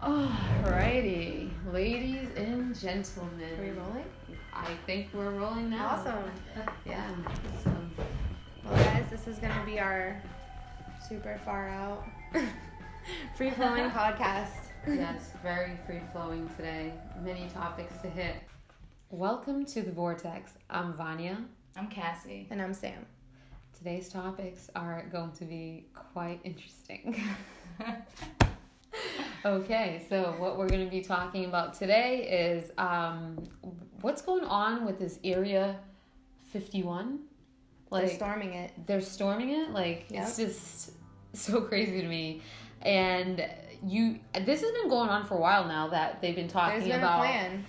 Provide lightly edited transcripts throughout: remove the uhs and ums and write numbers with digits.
Alrighty, ladies and gentlemen. Are we rolling? I think we're rolling now. Awesome. Yeah. Well, guys, this is going to be our super far out, free-flowing podcast. Yes, very free-flowing today. Many topics to hit. Welcome to the Vortex. I'm Vanya. I'm Cassie. And I'm Sam. Today's topics are going to be quite interesting. Okay, so what we're going to be talking about today is what's going on with this Area 51. They're storming it. They're storming it? Like, Yep. It's just so crazy to me. And this has been going on for a while now that they've been talking There's been about. a plan.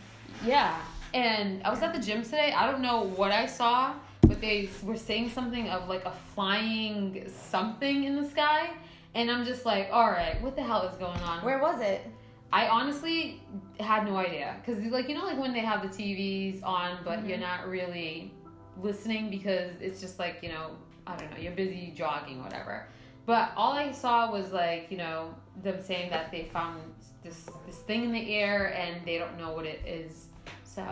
Yeah. And I was at the gym today. I don't know what I saw, but they were saying something of like a flying something in the sky. And I'm just like, all right, what the hell is going on? Where was it? I honestly had no idea. Because, like, you know, like when they have the TVs on, but you're not really listening because it's just like, you know, I don't know, you're busy jogging or whatever. But all I saw was, like, you know, them saying that they found this thing in the air and they don't know what it is. So,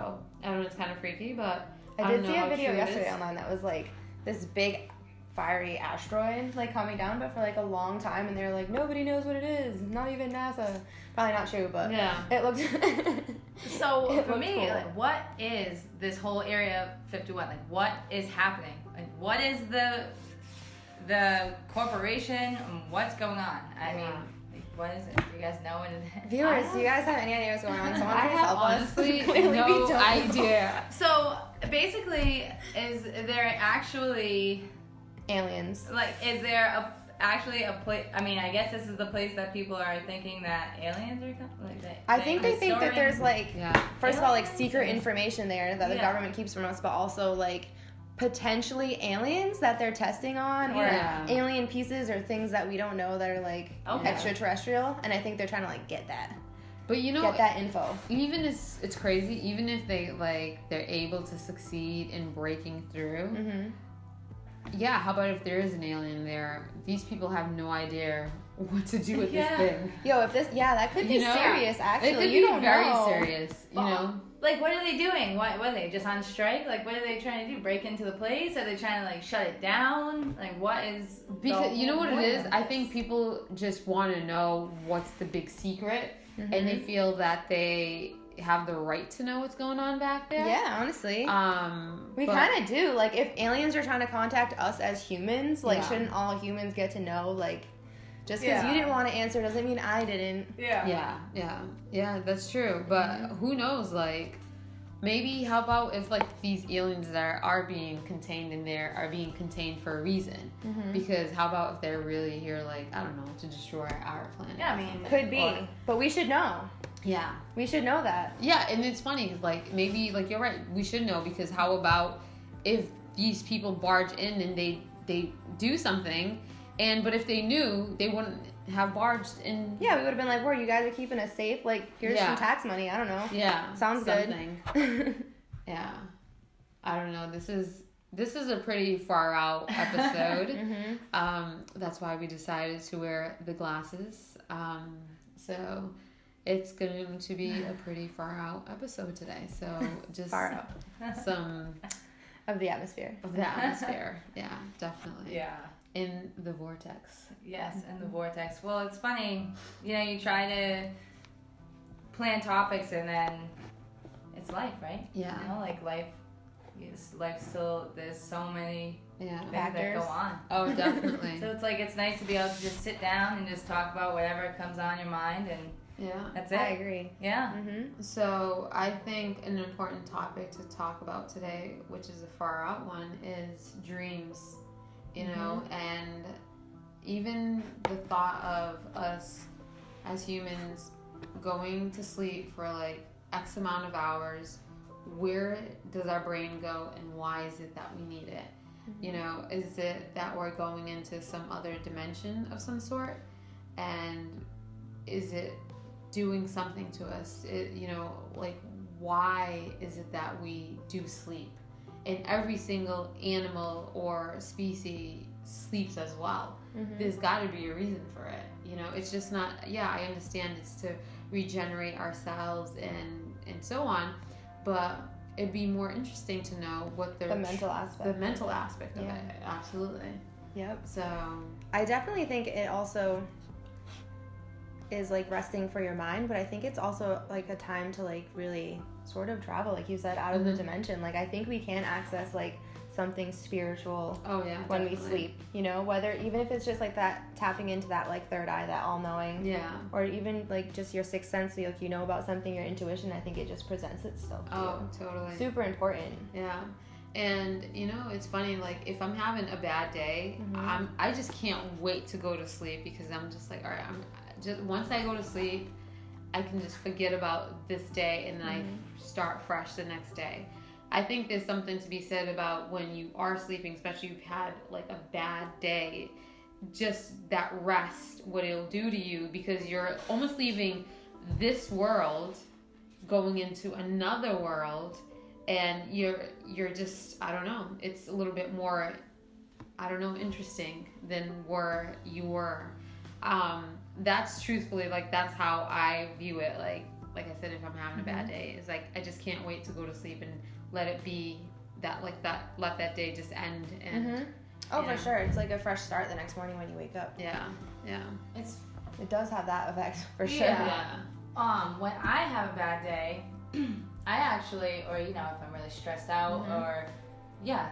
I don't know, it's kind of freaky, but I don't did know see a how video true it yesterday is. online that was like this big fiery asteroid like coming down, but for like a long time, and they're like, nobody knows what it is, not even NASA. Probably not true, but Yeah. it looked So It for looked me, cool. like, what is this whole Area 51? Like, what is happening? Like, what is the corporation? What's going on? I mean, like, what is it? Do you guys know what it is? Viewers, do you guys have any idea what's going on? Someone I please have help us. honestly Clearly we no don't. idea. So basically, is there actually Aliens. like actually a place? I mean, I guess this is the place that people are thinking that aliens are coming. Like that. I think they think that there's like, Yeah. first of all, like Aliens secret or- information there that the Yeah. government keeps from us, but also like potentially aliens that they're testing on, or Yeah. alien pieces or things that we don't know that are like Okay. extraterrestrial. And I think they're trying to like get But you know, that info. even it's crazy. Even if they're able to succeed in breaking through. Mm-hmm. Yeah, how about if there is an alien there? These people have no idea what to do with Yeah. this thing. Yo, if this, that could be You know, serious. Actually, It could you be don't very know. serious. You know. Like, what are they doing? What are they, just on strike? Like, what are they trying to do? Break into the place? Are they trying to, like, shut it down? Like, what is... Because you know what it point is? of I this? think people just want to know what's the big secret, Mm-hmm. and they feel that they have the right to know what's going on back there. Yeah, honestly. but- We kind of do. Like, if aliens are trying to contact us as humans, like, Yeah. shouldn't all humans get to know? Like, just because Yeah. you didn't want to answer doesn't mean I didn't. Yeah, that's true. But who knows? Like, maybe how about if like these aliens that are being contained in there are being contained for a reason? Because how about if they're really here, like, I don't know, to destroy our planet? Yeah, I mean... Could be. Or- But we should know. Yeah. We should know that. Yeah, and it's funny, 'cause, like, maybe, like, you're right, we should know, because how about if these people barge in and they do something, but if they knew, they wouldn't have barged in. Yeah, we would have been like, whoa, you guys are keeping us safe? Like, here's Yeah. some tax money. I don't know. Yeah. Sounds something. good. Yeah. I don't know. This is a pretty far out episode. That's why we decided to wear the glasses. So it's going to be a pretty far out episode today. So just Far out. some Of the atmosphere. of the atmosphere. Yeah, definitely. Yeah. In the vortex. Yes, in the vortex. Well, it's funny, you know, you try to plan topics and then it's life, right? Yeah. You know, like life still, there's so many Yeah. things that Factors. go on. Oh, definitely. So it's like, it's nice to be able to just sit down and just talk about whatever comes on your mind, and Yeah. that's it. I agree. Yeah. So I think an important topic to talk about today, which is a far out one, is dreams. You know, and even the thought of us as humans going to sleep for like X amount of hours, where does our brain go and why is it that we need it? You know, is it that we're going into some other dimension of some sort? And is it doing something to us? You know, like, why is it that we do sleep? And every single animal or species sleeps as well. Mhm. There's got to be a reason for it. You know, it's just not. Yeah, I understand it's to regenerate ourselves and so on, but it'd be more interesting to know what The mental aspect. the mental aspect of Yeah. it. Absolutely. Yep. So I definitely think it also is like resting for your mind, but I think it's also like a time to like really sort of travel, like you said, out of the dimension. Like I think we can access like something spiritual oh yeah, when we definitely. sleep, you know, whether even if it's just like that tapping into that like third eye, that all-knowing, Yeah. or even like just your sixth sense, like you know about something, your intuition. I think it just presents itself to Oh, you. totally. Super important. Yeah. And you know, it's funny, like if I'm having a bad day, I just can't wait to go to sleep, because I'm just like, all right, I'm just, once I go to sleep, I can just forget about this day, and then I start fresh the next day. I think there's something to be said about when you are sleeping, especially if you've had like a bad day, just that rest, what it'll do to you, because you're almost leaving this world, going into another world, and you're just, I don't know, it's a little bit more, I don't know, interesting than where you were. That's truthfully, like that's how I view it. Like I said, if I'm having a bad day, it's like I just can't wait to go to sleep and let it be that, like that, let that day just end. And Oh, for sure. It's like a fresh start the next morning when you wake up. yeah. It does have that effect for sure. Yeah. When I have a bad day, I actually, or you know, if I'm really stressed out, or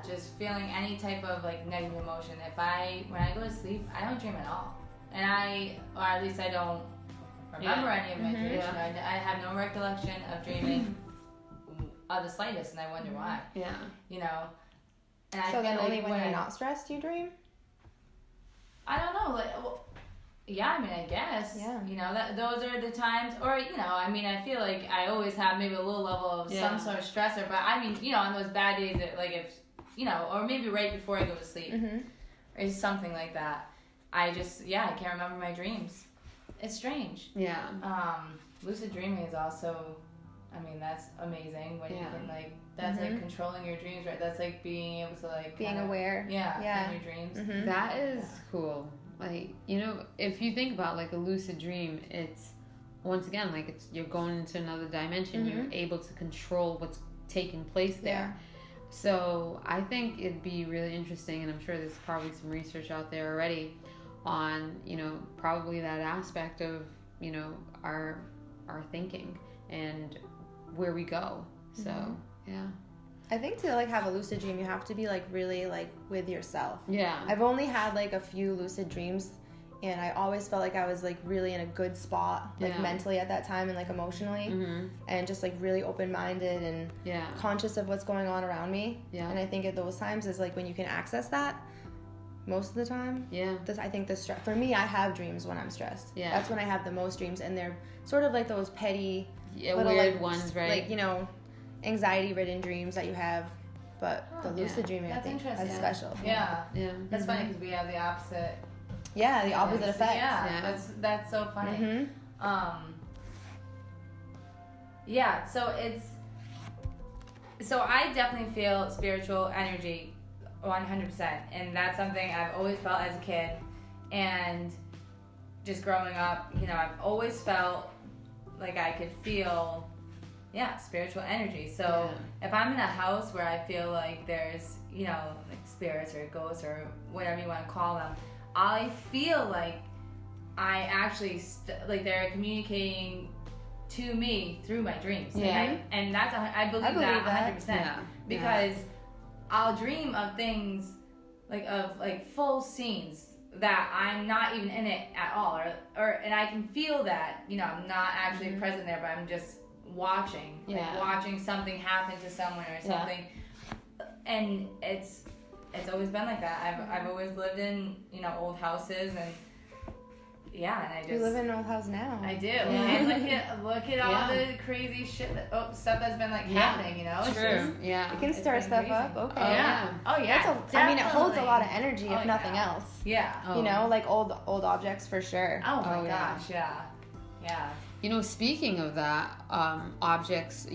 just feeling any type of like negative emotion, when I go to sleep, I don't dream at all, or at least I don't remember any of my dreams. You know, I have no recollection of dreaming of the slightest, and I wonder why. Yeah. You know. And I So then feel only like when you're not stressed you dream? I don't know, like, well, yeah, I mean, I guess. Yeah. You know, those are the times, or, you know, I mean, I feel like I always have maybe a little level of some sort of stressor, but I mean, you know, on those bad days, that, like, if, you know, or maybe right before I go to sleep, or something like that, I just, I can't remember my dreams. It's strange. Yeah. Lucid dreaming is also, I mean, that's amazing when you can, like, that's like controlling your dreams, right? That's like being able to, like, Being kinda, aware. in your dreams. That is cool. Like, you know, if you think about like a lucid dream, it's once again like you're going into another dimension. You're able to control what's taking place there. So I think it'd be really interesting, and I'm sure there's probably some research out there already on, you know, probably that aspect of, you know, our thinking and where we go. So yeah. I think to like have a lucid dream, you have to be like really like with yourself. Yeah. I've only had like a few lucid dreams, and I always felt like I was like really in a good spot, like mentally at that time, and like emotionally, and just like really open-minded and conscious of what's going on around me. And I think at those times is like when you can access that most of the time. I think the stress, for me, I have dreams when I'm stressed. That's when I have the most dreams, and they're sort of like those petty little, weird like, ones, right? Like, you know, anxiety-ridden dreams that you have, but the lucid dreaming, I think, is special. Yeah. That's funny because we have the opposite. Yeah, the opposite effect. Yeah, that's so funny. So I definitely feel spiritual energy 100%, and that's something I've always felt as a kid, and just growing up, you know, I've always felt like I could feel spiritual energy. So if I'm in a house where I feel like there's, you know, like spirits or ghosts or whatever you want to call them, I feel like I actually like they're communicating to me through my dreams. And that's I believe that 100%. Because I'll dream of things like full scenes that I'm not even in it at all, or and I can feel that, you know, I'm not actually present there, but I'm just watching, watching something happen to someone or something, and it's always been like that. I've always lived in, you know, old houses, and and I just, we live in an old house now. I do, and look at all the crazy shit stuff that's been like happening, you know. It's true. Just, you can stir stuff up. Okay. I mean, it holds a lot of energy, if nothing else. You know, like old objects for sure. Oh my gosh, yeah. You know, speaking of that, objects,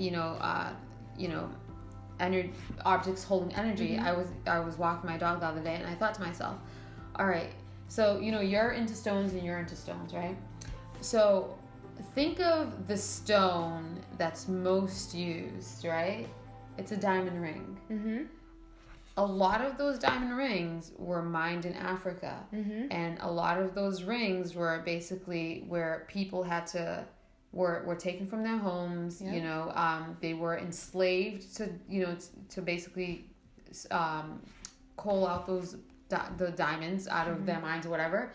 objects holding energy. I was walking my dog the other day, and I thought to myself, All right. So, you're into stones and you're into stones, right? So think of the stone that's most used, right? It's a diamond ring. Mm-hmm. A lot of those diamond rings were mined in Africa. Mm-hmm. And a lot of those rings were basically where people were taken from their homes. Yep. They were enslaved to basically coal out the diamonds out of their mines or whatever.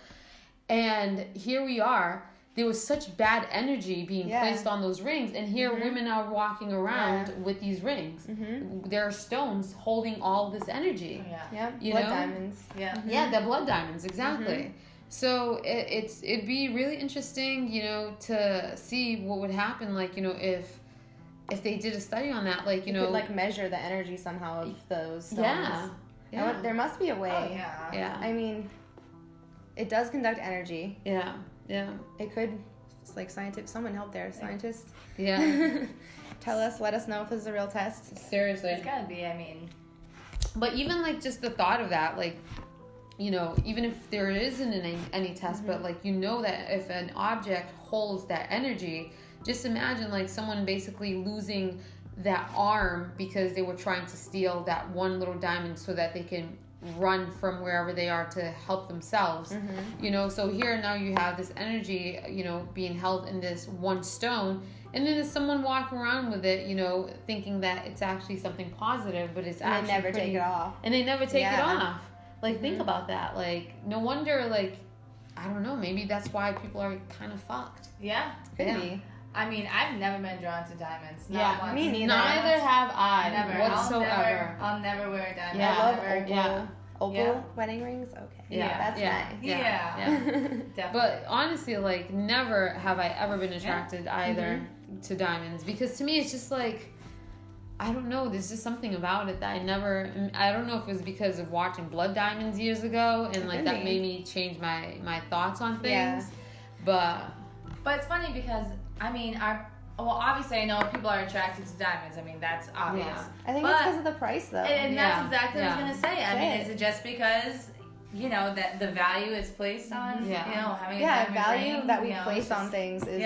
And here we are. There was such bad energy being placed on those rings, and here women are walking around with these rings. Mm-hmm. There are stones holding all this energy. Oh, yeah. Blood diamonds. Yeah. Mm-hmm. Yeah, they're blood diamonds, exactly. Mm-hmm. So it'd be really interesting, to see what would happen, if they did a study on that, you could measure the energy somehow of those stones. Yeah. There must be a way. Oh, yeah. Yeah. I mean, it does conduct energy. Yeah. Yeah. It could, someone help there, scientists. Yeah. Let us know if this is a real test. Seriously. It's gotta be, But even, just the thought of that, even if there isn't any test, but, that if an object holds that energy, just imagine, someone basically losing that arm because they were trying to steal that one little diamond so that they can run from wherever they are to help themselves. Mm-hmm. So here now you have this energy, being held in this one stone, and then there's someone walking around with it, thinking that it's actually something positive, but it's actually they never take it off. And they never take it off. Think about that. No wonder, I don't know, maybe that's why people are kind of fucked. Yeah. Could be. I've never been drawn to diamonds. Once. Me neither. Neither have I. Never. Whatsoever. I'll never wear a diamond. Yeah. I love opal wedding rings. Okay. Yeah. That's nice. Yeah. Definitely. But honestly, never have I ever been attracted either to diamonds, because to me it's just I don't know, there's just something about it that I don't know if it was because of watching Blood Diamonds years ago and that made me change my thoughts on things. Yeah. But it's funny because obviously I know people are attracted to diamonds. That's obvious. Yeah. I think it's because of the price, though. And that's exactly what I was going to say. Is it just because, that the value is placed on, having a diamond value ring, that we place on things is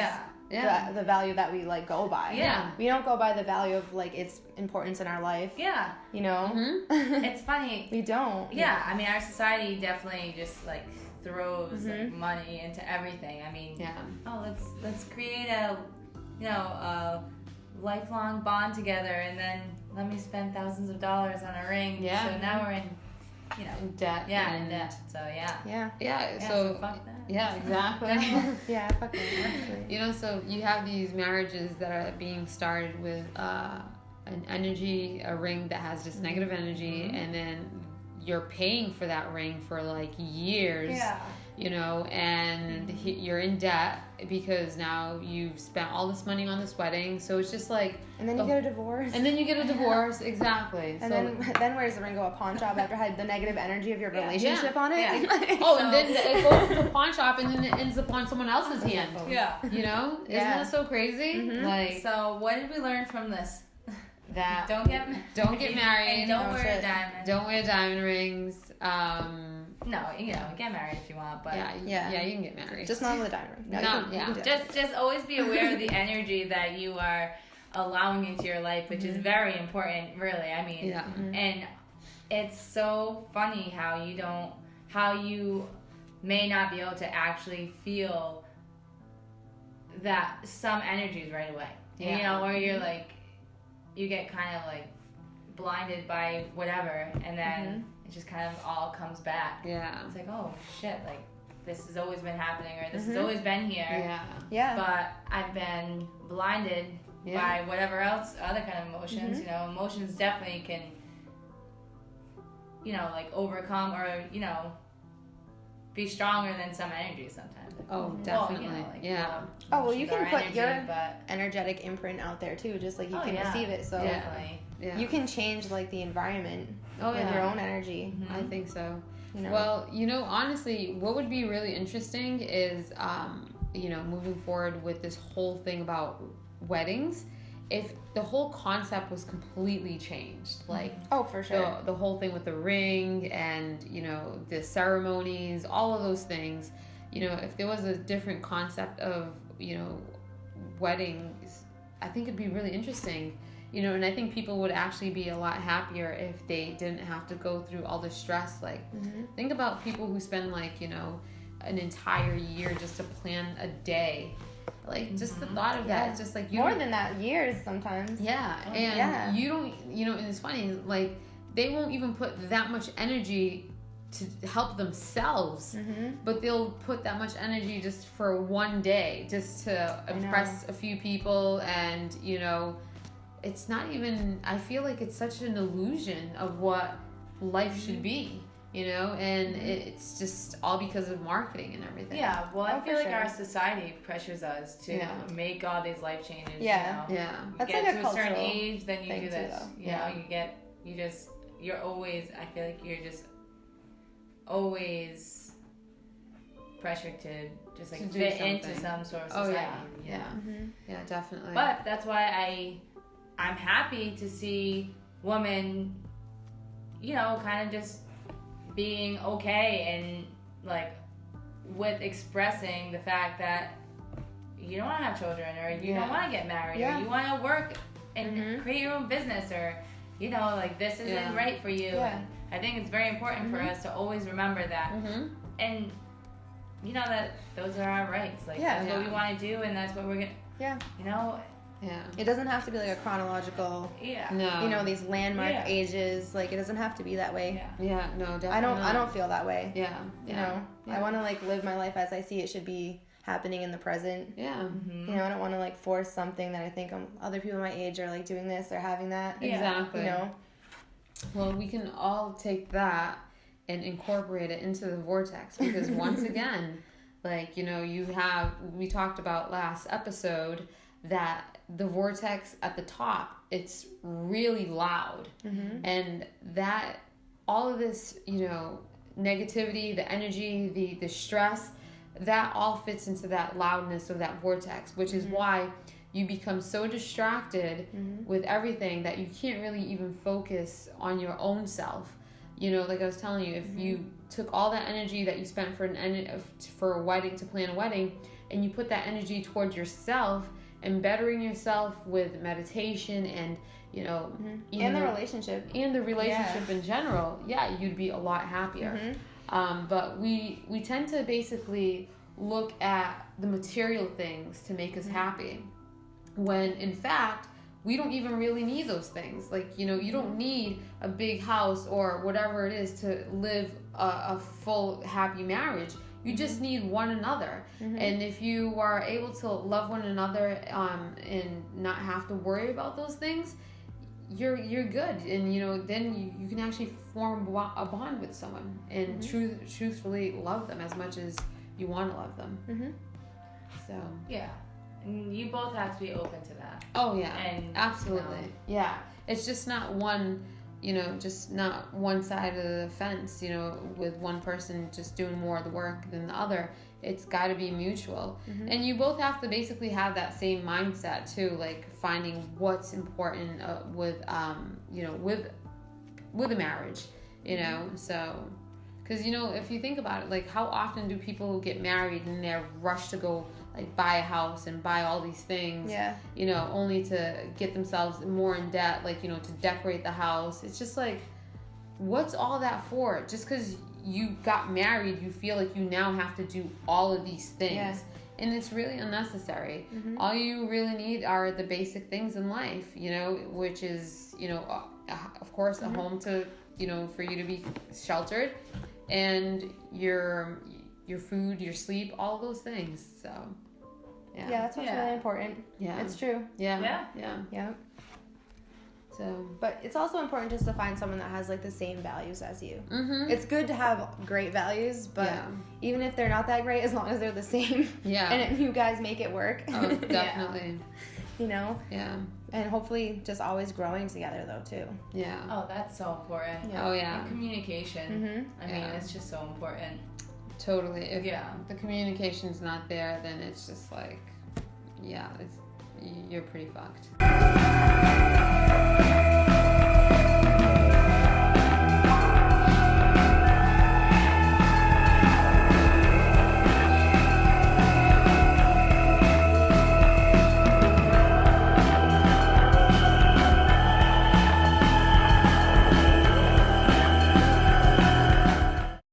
the value that we go by. Yeah. We don't go by the value of its importance in our life. Yeah. Mm-hmm. It's funny. We don't. Yeah. Our society definitely just throws money into everything. Let's create a lifelong bond together, and then let me spend thousands of dollars on a ring. Yeah. So now we're in debt. Yeah, in debt. So So fuck that. Yeah, exactly. Yeah, fuck that, honestly. So you have these marriages that are being started with a ring that has just negative energy, and then you're paying for that ring for years. Yeah. And you're in debt because now you've spent all this money on this wedding. So it's just and then you get a divorce. And then you get a divorce, exactly. And then where does the ring go? A pawn shop after had the negative energy of your relationship on it? Yeah. And then it goes to the pawn shop and then it ends up on someone else's hand. Yeah. Isn't that so crazy? Mm-hmm. So what did we learn from this? That don't get married. And don't wear a diamond. Don't wear diamond rings. No, get married if you want, but you can get married. Just not with a diamond ring. No, just always be aware of the energy that you are allowing into your life, which is very important, really. And it's so funny how you may not be able to actually feel that some energies right away. Or you're you get kind of blinded by whatever, and then it just kind of all comes back. Yeah. It's oh shit, this has always been happening, or this has always been here. Yeah. But I've been blinded by whatever else, other kind of emotions. Emotions definitely can, overcome or, be stronger than some energy sometimes. Oh, definitely. You can put your energetic imprint out there too, just you can receive it. So you can change the environment with your own energy. I think so. Well, honestly, what would be really interesting is, moving forward with this whole thing about weddings if the whole concept was completely changed, like oh, for sure, the whole thing with the ring and, you know, the ceremonies, all of those things, you know, if there was a different concept of, you know, weddings, I think it'd be really interesting, you know, and I think people would actually be a lot happier if they didn't have to go through all the stress. Like, think about people who spend, like, you know, an entire year just to plan a day. Like, just the thought of that, just like, more than that, years sometimes. Yeah, and you don't, you know, and it's funny, like, they won't even put that much energy to help themselves, but they'll put that much energy just for one day, just to impress a few people. And, you know, it's not even, I feel like it's such an illusion of what life should be, you know, and it's just all because of marketing and everything. Yeah, well, I feel like our society pressures us to make all these life changes. Yeah, you know? yeah. You That's get like a to a certain cultural age, then you do this. Too, you know, you're always, I feel like you're just always pressured to just like fit into some sort of society. Yeah, definitely. But that's why I'm happy to see women, you know, kind of just being okay and like with expressing the fact that you don't want to have children, or you don't want to get married, or you want to work and create your own business, or, you know, like, this isn't right for you. I think it's very important for us to always remember that, and you know that those are our rights. Like, that's what we want to do, and that's what we're gonna. You know. Yeah. It doesn't have to be like a chronological. No. You know, these landmark ages. Like, it doesn't have to be that way. Yeah. No, definitely. I don't feel that way. Yeah. You know, I want to like live my life as I see it should be happening in the present. Yeah. You know, I don't want to like force something that I think other people my age are like doing this or having that. Exactly. You know. Well, we can all take that and incorporate it into the Vortex, because once again, like, you know, we talked about last episode that the Vortex at the top, it's really loud, and that all of this, you know, negativity, the energy, the stress, that all fits into that loudness of that Vortex, which is why you become so distracted with everything that you can't really even focus on your own self. You know, like I was telling you, if you took all that energy that you spent for a wedding, to plan a wedding, and you put that energy towards yourself and bettering yourself with meditation and, you know, and the relationship in general, you'd be a lot happier. But we tend to basically look at the material things to make us happy, when in fact we don't even really need those things. Like, you know, you don't need a big house or whatever it is to live a full happy marriage. You just need one another. And if you are able to love one another and not have to worry about those things, you're good. And, you know, then you can actually form a bond with someone and truthfully love them as much as you want to love them. So and you both have to be open to that. Oh yeah, and absolutely. Yeah, it's just not one, you know, just not one side of the fence, you know, with one person just doing more of the work than the other. It's got to be mutual. And you both have to basically have that same mindset too, like finding what's important with you know, with a marriage, you know. So, because, you know, if you think about it, like, how often do people get married and they're rushed to go like buy a house and buy all these things, you know, only to get themselves more in debt, like, you know, to decorate the house. It's just like, what's all that for? Just because you got married, you feel like you now have to do all of these things, and it's really unnecessary. All you really need are the basic things in life, you know, which is, you know, of course, a home to, you know, for you to be sheltered, and your food, your sleep, all those things. So that's what's really important. It's true. Yeah. So, but it's also important just to find someone that has like the same values as you. It's good to have great values, but even if they're not that great, as long as they're the same, and you guys make it work. Oh, definitely. You know. And hopefully just always growing together though too. Oh, that's so important. Oh yeah. And communication. I mean, it's just so important. Totally. If the communication's not there, then it's just like, you're pretty fucked.